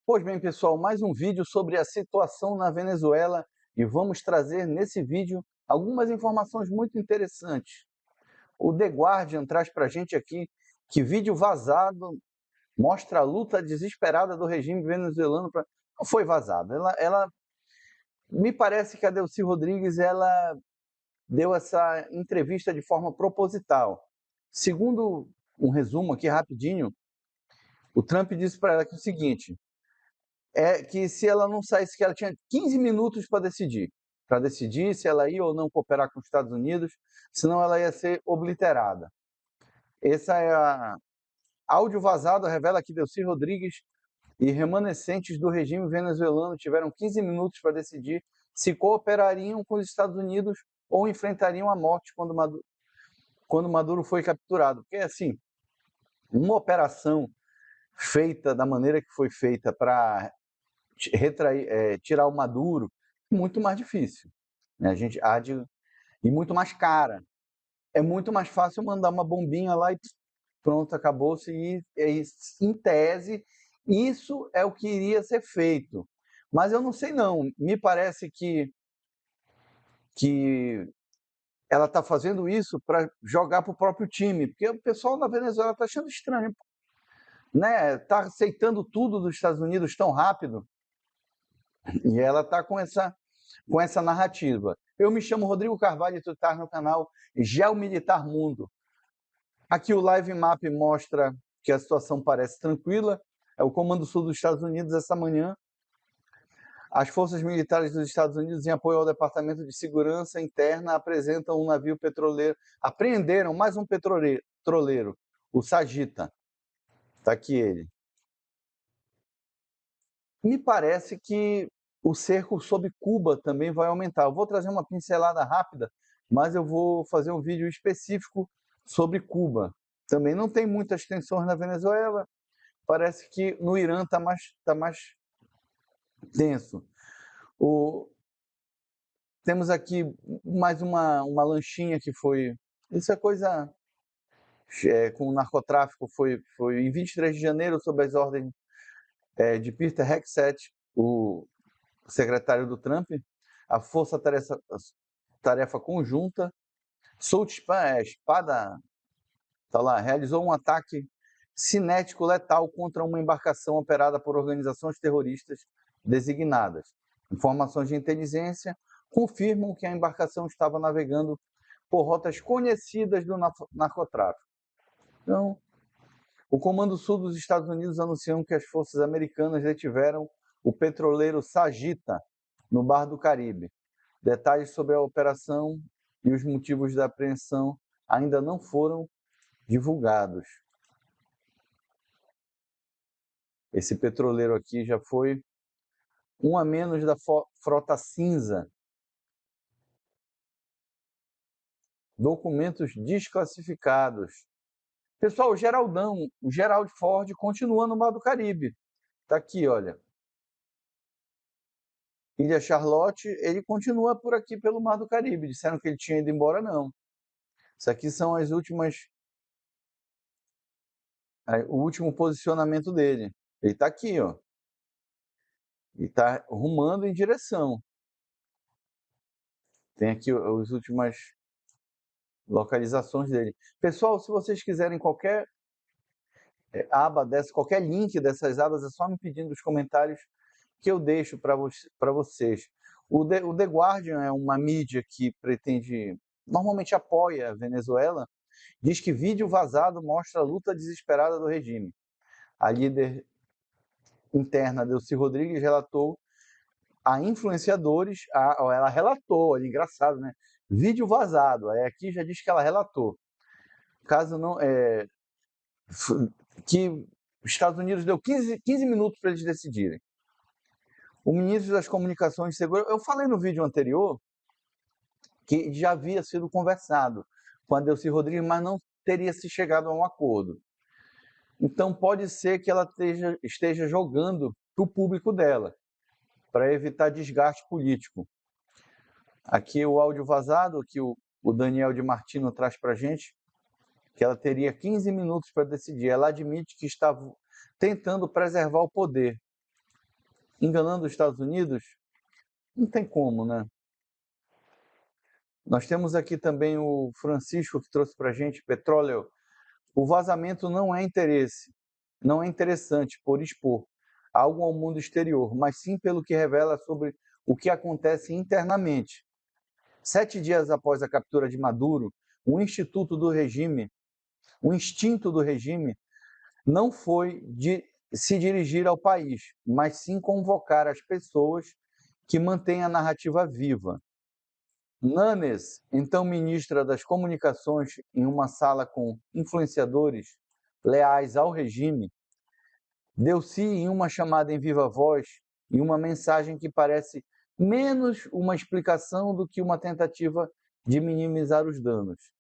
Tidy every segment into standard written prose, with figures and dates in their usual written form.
Pois bem, pessoal, mais um vídeo sobre a situação na Venezuela e vamos trazer nesse vídeo algumas informações muito interessantes. O The Guardian traz para a gente aqui que vídeo vazado mostra a luta desesperada do regime venezuelano. Não foi vazado, ela me parece que a Delcy Rodrigues ela deu essa entrevista de forma proposital. Segundo um resumo aqui rapidinho, o Trump disse para ela que o seguinte: é que se ela não saísse, que ela tinha 15 minutos para decidir se ela ia ou não cooperar com os Estados Unidos, senão ela ia ser obliterada. Essa é a áudio vazado revela que Delcy Rodrigues e remanescentes do regime venezuelano tiveram 15 minutos para decidir se cooperariam com os Estados Unidos ou enfrentariam a morte quando Maduro foi capturado. Porque, assim, uma operação feita da maneira que foi feita para tirar o Maduro, muito mais difícil. Né? A gente há de, e muito mais cara. É muito mais fácil mandar uma bombinha lá e pronto, acabou-se. E, em tese, isso é o que iria ser feito. Mas eu não sei não, me parece que ela está fazendo isso para jogar para o próprio time, porque o pessoal na Venezuela está achando estranho, né? Está aceitando tudo dos Estados Unidos tão rápido, e ela está com essa narrativa. Eu me chamo Rodrigo Carvalho e tu estás no canal Geomilitar Mundo. Aqui o Live Map mostra que a situação parece tranquila. É o Comando Sul dos Estados Unidos essa manhã. As forças militares dos Estados Unidos, em apoio ao Departamento de Segurança Interna, apresentam um navio petroleiro. Apreenderam mais um petroleiro, o Sagita. Está aqui ele. Me parece que o cerco sobre Cuba também vai aumentar. Eu vou trazer uma pincelada rápida, mas eu vou fazer um vídeo específico sobre Cuba. Também não tem muitas tensões na Venezuela, parece que no Irã tá mais tenso. Temos aqui mais uma lanchinha que foi... Isso é coisa... com o narcotráfico, foi em 23 de janeiro, sob as ordens de Peter Hegseth, o secretário do Trump, a força-tarefa conjunta, Salt Espada, tá lá, realizou um ataque cinético letal contra uma embarcação operada por organizações terroristas designadas. Informações de inteligência confirmam que a embarcação estava navegando por rotas conhecidas do narcotráfico. Então, o Comando Sul dos Estados Unidos anunciou que as forças americanas detiveram o petroleiro Sagita, no Mar do Caribe. Detalhes sobre a operação e os motivos da apreensão ainda não foram divulgados. Esse petroleiro aqui já foi um a menos da frota cinza. Documentos desclassificados. Pessoal, o Geraldão, o Gerald Ford continua no Mar do Caribe. Está aqui, olha. Ilha Charlotte, ele continua por aqui pelo Mar do Caribe. Disseram que ele tinha ido embora, não. Isso aqui são as últimas... o último posicionamento dele. Ele está aqui, ó. Ele está rumando em direção. Tem aqui as últimas localizações dele. Pessoal, se vocês quiserem qualquer aba dessa, qualquer link dessas abas, é só me pedir nos comentários que eu deixo para vocês. O The Guardian é uma mídia que normalmente apoia a Venezuela, diz que vídeo vazado mostra a luta desesperada do regime. A líder interna, Delcy Rodrigues, relatou a influenciadores, ela relatou, olha, engraçado, né? Vídeo vazado, aí aqui já diz que ela relatou. Caso não, que os Estados Unidos deu 15 minutos para eles decidirem. O ministro das Comunicações e Segurança, eu falei no vídeo anterior que já havia sido conversado com a Delcy Rodrigues, mas não teria se chegado a um acordo. Então pode ser que ela esteja jogando para o público dela, para evitar desgaste político. Aqui o áudio vazado que o Daniel de Martino traz para a gente, que ela teria 15 minutos para decidir. Ela admite que estava tentando preservar o poder. enganando os Estados Unidos? Não tem como, né? Nós temos aqui também o Francisco, que trouxe para a gente petróleo. O vazamento não é interesse, não é interessante por expor algo ao mundo exterior, mas sim pelo que revela sobre o que acontece internamente. 7 dias após a captura de Maduro, o instinto do regime não foi de se dirigir ao país, mas sim convocar as pessoas que mantêm a narrativa viva. Nunes, então ministra das Comunicações, em uma sala com influenciadores leais ao regime, deu-se em uma chamada em viva voz e uma mensagem que parece menos uma explicação do que uma tentativa de minimizar os danos.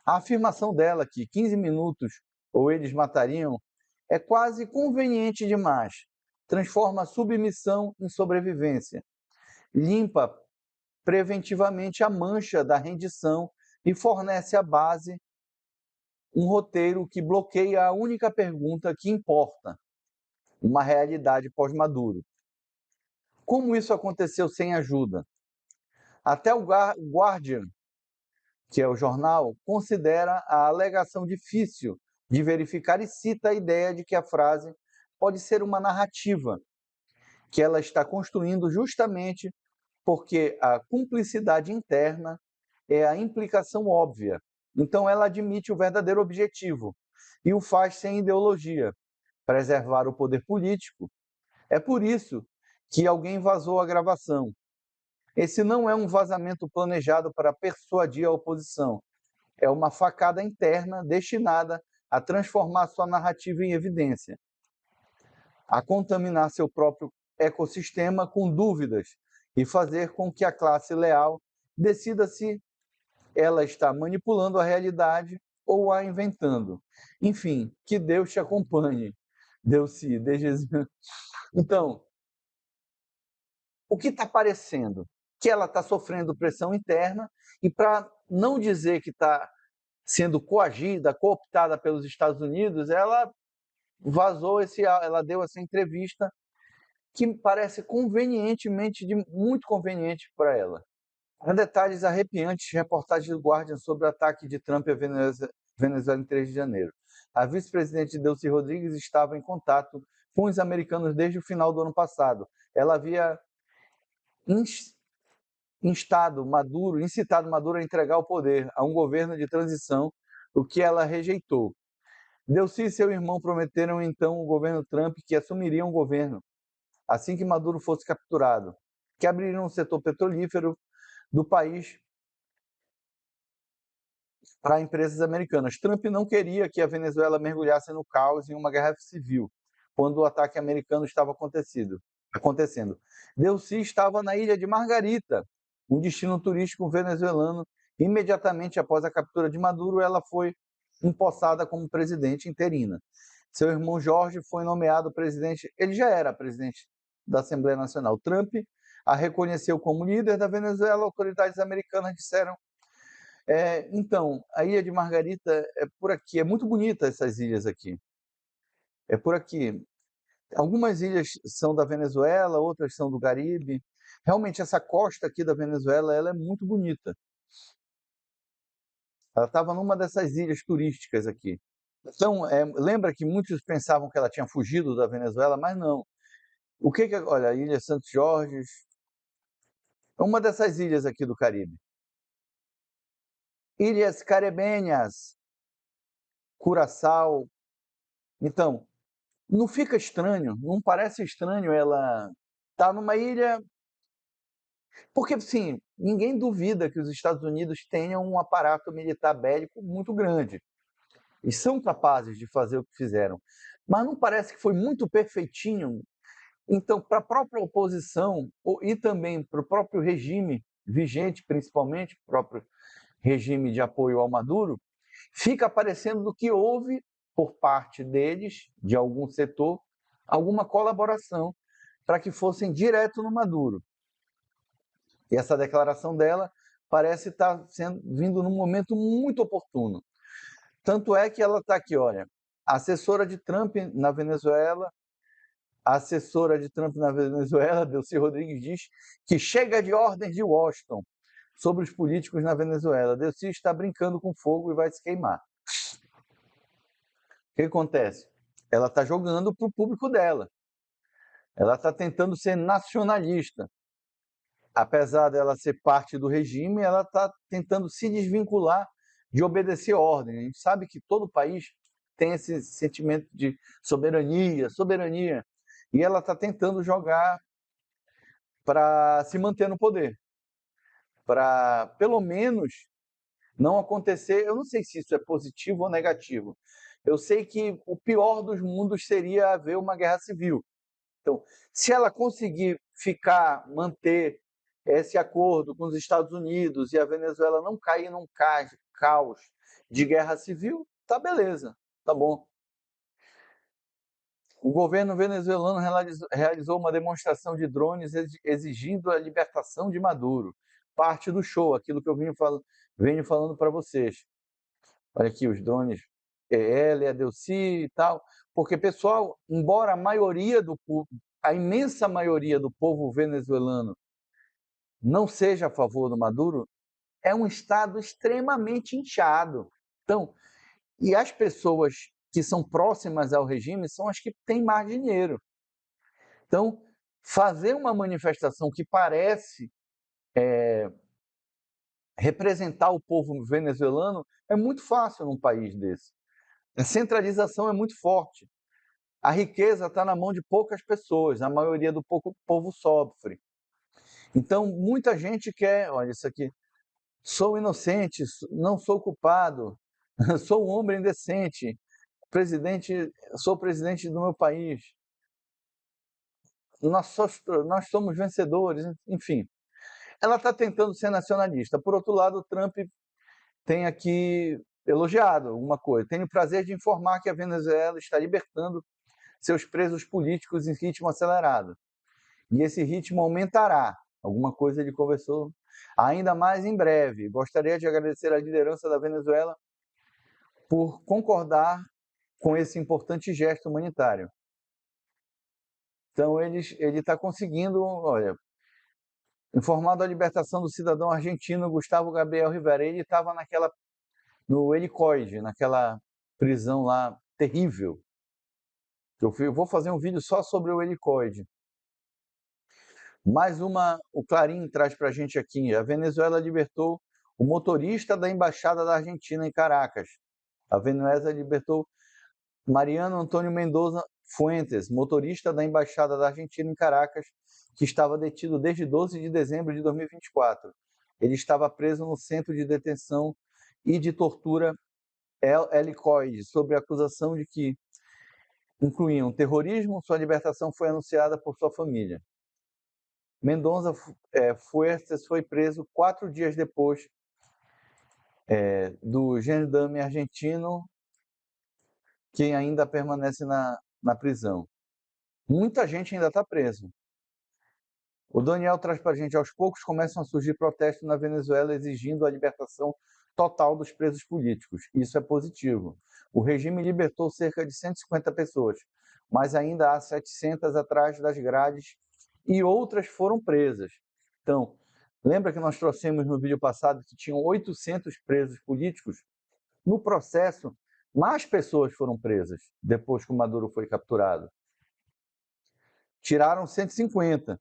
A afirmação dela que 15 minutos ou eles matariam é quase conveniente demais. Transforma a submissão em sobrevivência. Limpa preventivamente a mancha da rendição e fornece a base, um roteiro que bloqueia a única pergunta que importa, uma realidade pós-Maduro. Como isso aconteceu sem ajuda? Até o Guardian, que é o jornal, considera a alegação difícil de verificar e cita a ideia de que a frase pode ser uma narrativa, que ela está construindo justamente porque a cumplicidade interna é a implicação óbvia. Então ela admite o verdadeiro objetivo e o faz sem ideologia, preservar o poder político. É por isso que alguém vazou a gravação. Esse não é um vazamento planejado para persuadir a oposição. É uma facada interna destinada a transformar sua narrativa em evidência, a contaminar seu próprio ecossistema com dúvidas e fazer com que a classe leal decida se ela está manipulando a realidade ou a inventando. Enfim, que Deus te acompanhe. Deus se dê Jesus. Então, o que está parecendo? Que ela está sofrendo pressão interna e para não dizer que está sendo coagida, cooptada pelos Estados Unidos, ela ela deu essa entrevista que parece muito conveniente para ela. Há detalhes arrepiantes de reportagem do Guardian sobre o ataque de Trump à Venezuela em 3 de janeiro. A vice-presidente Delcy Rodrigues estava em contato com os americanos desde o final do ano passado. Ela havia incitado Maduro a entregar o poder a um governo de transição, o que ela rejeitou. Delcy e seu irmão prometeram então ao governo Trump que assumiriam o governo assim que Maduro fosse capturado, que abririam o setor petrolífero do país para empresas americanas. Trump não queria que a Venezuela mergulhasse no caos em uma guerra civil, quando o ataque americano estava acontecendo. Delcy estava na ilha de Margarita, um destino turístico venezuelano. Imediatamente após a captura de Maduro, ela foi empossada como presidente interina. Seu irmão Jorge foi nomeado presidente, ele já era presidente da Assembleia Nacional. Trump a reconheceu como líder da Venezuela. Autoridades americanas disseram então, a Ilha de Margarita é por aqui. É muito bonita essas ilhas aqui. É por aqui. Algumas ilhas são da Venezuela, outras são do Caribe. Realmente, essa costa aqui da Venezuela, ela é muito bonita. Ela estava numa dessas ilhas turísticas aqui. Então, lembra que muitos pensavam que ela tinha fugido da Venezuela, mas não. Olha, a Ilha Santos Jorge, é uma dessas ilhas aqui do Caribe. Ilhas Caribenhas, Curaçao. Então, não fica estranho, não parece estranho ela estar numa ilha, porque, sim, ninguém duvida que os Estados Unidos tenham um aparato militar bélico muito grande, e são capazes de fazer o que fizeram, mas não parece que foi muito perfeitinho. Então, para a própria oposição e também para o próprio regime vigente, principalmente o próprio regime de apoio ao Maduro, fica parecendo que houve, por parte deles, de algum setor, alguma colaboração para que fossem direto no Maduro. E essa declaração dela parece estar vindo num momento muito oportuno. Tanto é que ela está aqui, olha, assessora de Trump na Venezuela A assessora de Trump na Venezuela, Delcy Rodrigues, diz que chega de ordens de Washington sobre os políticos na Venezuela. Delcy está brincando com fogo e vai se queimar. O que acontece? Ela está jogando para o público dela. Ela está tentando ser nacionalista. Apesar dela ser parte do regime, ela está tentando se desvincular de obedecer ordem. A gente sabe que todo país tem esse sentimento de soberania, soberania. E ela está tentando jogar para se manter no poder. Para, pelo menos, não acontecer. Eu não sei se isso é positivo ou negativo. Eu sei que o pior dos mundos seria haver uma guerra civil. Então, se ela conseguir manter esse acordo com os Estados Unidos e a Venezuela não cair num caos de guerra civil, tá beleza, tá bom. O governo venezuelano realizou uma demonstração de drones exigindo a libertação de Maduro. Parte do show, aquilo que eu venho falando para vocês. Olha aqui os drones, ela e a Delcy e tal. Porque, pessoal, embora a imensa maioria do povo venezuelano não seja a favor do Maduro, é um Estado extremamente inchado. Então, e as pessoas que são próximas ao regime são as que têm mais dinheiro. Então, fazer uma manifestação que parece representar o povo venezuelano é muito fácil num país desse. A centralização é muito forte. A riqueza está na mão de poucas pessoas, a maioria do povo sofre. Então, muita gente quer, olha isso aqui, sou inocente, não sou culpado, sou um homem indecente, sou presidente do meu país, nós somos vencedores, enfim. Ela está tentando ser nacionalista. Por outro lado, o Trump tem aqui elogiado alguma coisa. Tenho o prazer de informar que a Venezuela está libertando seus presos políticos em ritmo acelerado. E esse ritmo aumentará. Alguma coisa ele conversou ainda mais em breve. Gostaria de agradecer a liderança da Venezuela por concordar com esse importante gesto humanitário. Então, ele está conseguindo, olha, informado a libertação do cidadão argentino Gustavo Gabriel Rivera. Ele estava no helicoide, naquela prisão lá terrível. Eu vou fazer um vídeo só sobre o helicoide. Mais uma, o Clarim traz para a gente aqui. A Venezuela libertou o motorista da embaixada da Argentina em Caracas. A Venezuela libertou Mariano Antônio Mendoza Fuentes, motorista da embaixada da Argentina em Caracas, que estava detido desde 12 de dezembro de 2024. Ele estava preso no centro de detenção e de tortura helicoide, sob a acusação de que incluíam terrorismo. Sua libertação foi anunciada por sua família. Mendoza Fuentes foi preso 4 dias depois do gendarme argentino, que ainda permanece na prisão. Muita gente ainda está preso. O Daniel traz para a gente, aos poucos começam a surgir protestos na Venezuela exigindo a libertação total dos presos políticos. Isso é positivo. O regime libertou cerca de 150 pessoas, mas ainda há 700 atrás das grades e outras foram presas. Então, lembra que nós trouxemos no vídeo passado que tinham 800 presos políticos? No processo, mais pessoas foram presas depois que o Maduro foi capturado. Tiraram 150.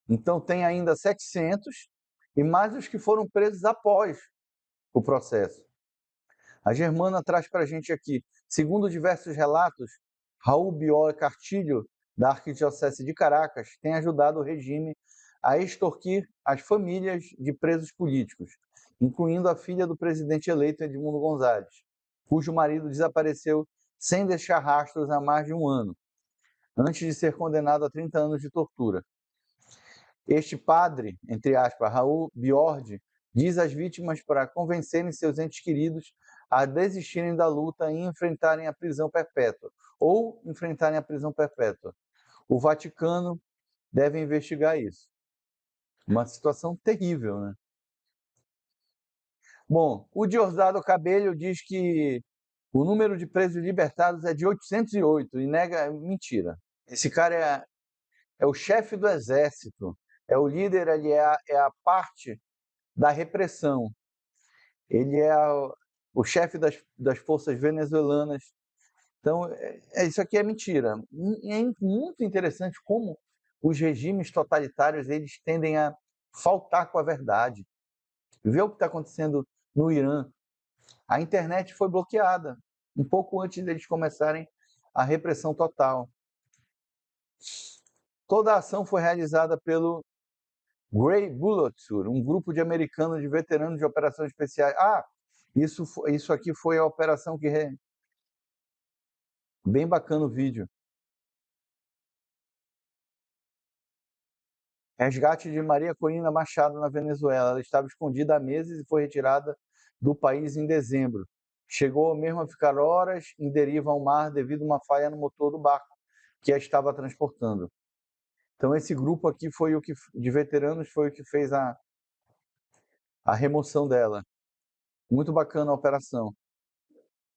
Então, tem ainda 700 e mais os que foram presos após o processo. A Germana traz para a gente aqui, segundo diversos relatos, Raul Biol Cartilho, da Arquidiocese de Caracas, tem ajudado o regime a extorquir as famílias de presos políticos, incluindo a filha do presidente eleito Edmundo González, cujo marido desapareceu sem deixar rastros há mais de um ano, antes de ser condenado a 30 anos de tortura. Este padre, entre aspas, Raul Biordi, diz às vítimas para convencerem seus entes queridos a desistirem da luta e enfrentarem a prisão perpétua, ou enfrentarem a prisão perpétua. O Vaticano deve investigar isso. Uma situação terrível, né? Bom, o Diosdado Cabello diz que o número de presos libertados é de 808 e nega mentira. Esse cara é o chefe do exército, é o líder, ele é a parte da repressão. Ele é o chefe das forças venezuelanas. Então, isso aqui é mentira. E é muito interessante como os regimes totalitários eles tendem a faltar com a verdade. Vê o que está acontecendo no Irã. A internet foi bloqueada um pouco antes deles começarem a repressão total. Toda a ação foi realizada pelo Grey Bullet, um grupo de americanos de veteranos de operações especiais. Isso aqui foi a operação que... Bem bacana o vídeo. Resgate de Maria Corina Machado na Venezuela. Ela estava escondida há meses e foi retirada do país em dezembro. Chegou mesmo a ficar horas em deriva ao mar devido a uma falha no motor do barco que a estava transportando. Então esse grupo aqui de veteranos foi o que fez a remoção dela. Muito bacana a operação.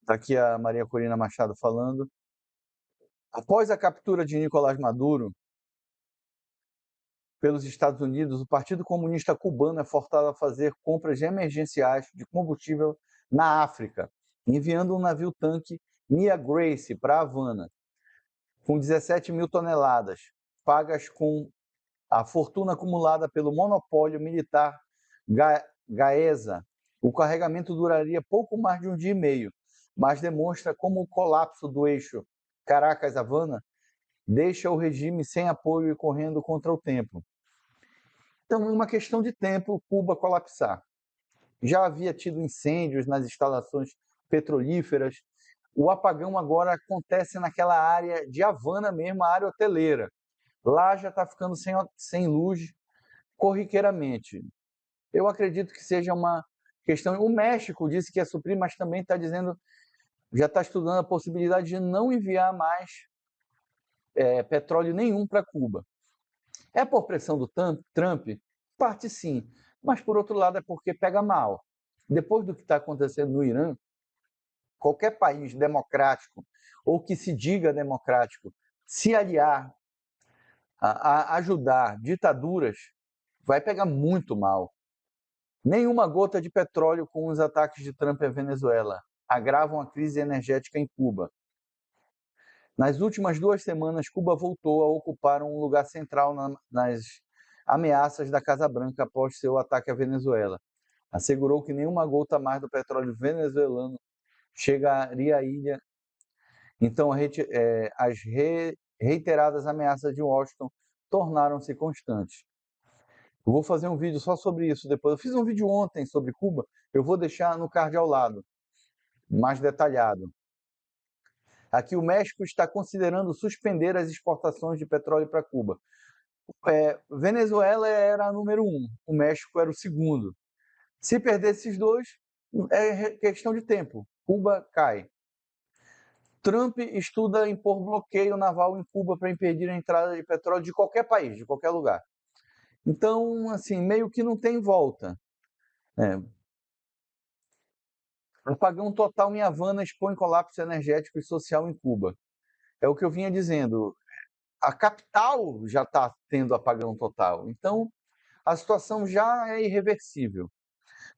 Está aqui a Maria Corina Machado falando. Após a captura de Nicolás Maduro pelos Estados Unidos, o Partido Comunista Cubano é forçado a fazer compras emergenciais de combustível na África, enviando um navio-tanque Mia Grace para Havana, com 17 mil toneladas, pagas com a fortuna acumulada pelo monopólio militar Gaesa. O carregamento duraria pouco mais de um dia e meio, mas demonstra como o colapso do eixo Caracas-Havana deixa o regime sem apoio e correndo contra o tempo. Então, é uma questão de tempo Cuba colapsar. Já havia tido incêndios nas instalações petrolíferas. O apagão agora acontece naquela área de Havana mesmo, a área hoteleira. Lá já está ficando sem luz corriqueiramente. Eu acredito que seja uma questão... O México disse que ia suprir, mas também está dizendo, já está estudando a possibilidade de não enviar mais petróleo nenhum para Cuba. É por pressão do Trump? Parte sim, mas por outro lado é porque pega mal. Depois do que está acontecendo no Irã, qualquer país democrático ou que se diga democrático se aliar a ajudar ditaduras vai pegar muito mal. Nenhuma gota de petróleo com os ataques de Trump à Venezuela agravam a crise energética em Cuba. Nas últimas 2 semanas, Cuba voltou a ocupar um lugar central nas ameaças da Casa Branca após seu ataque à Venezuela. Assegurou que nenhuma gota mais do petróleo venezuelano chegaria à ilha. Então, as reiteradas ameaças de Washington tornaram-se constantes. Eu vou fazer um vídeo só sobre isso depois. Eu fiz um vídeo ontem sobre Cuba, eu vou deixar no card ao lado, mais detalhado. Aqui o México está considerando suspender as exportações de petróleo para Cuba. Venezuela era a número 1, o México era o segundo. Se perder esses dois, é questão de tempo. Cuba cai. Trump estuda impor bloqueio naval em Cuba para impedir a entrada de petróleo de qualquer país, de qualquer lugar. Então, assim, meio que não tem volta. Apagão total em Havana expõe colapso energético e social em Cuba. É o que eu vinha dizendo. A capital já está tendo apagão total. Então, a situação já é irreversível.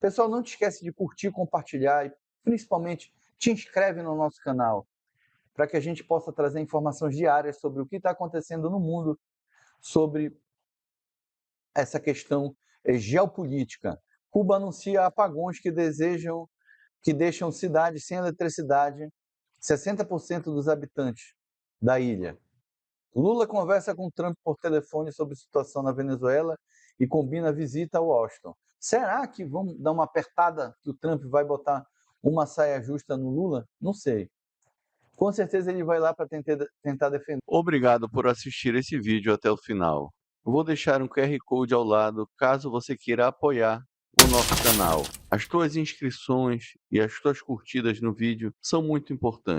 Pessoal, não te esquece de curtir, compartilhar e, principalmente, te inscreve no nosso canal para que a gente possa trazer informações diárias sobre o que está acontecendo no mundo, sobre essa questão geopolítica. Cuba anuncia apagões que deixam cidades sem eletricidade, 60% dos habitantes da ilha. Lula conversa com Trump por telefone sobre a situação na Venezuela e combina a visita a Washington. Será que vamos dar uma apertada que o Trump vai botar uma saia justa no Lula? Não sei. Com certeza ele vai lá para tentar defender. Obrigado por assistir esse vídeo até o final. Vou deixar um QR Code ao lado caso você queira apoiar o nosso canal. As tuas inscrições e as tuas curtidas no vídeo são muito importantes.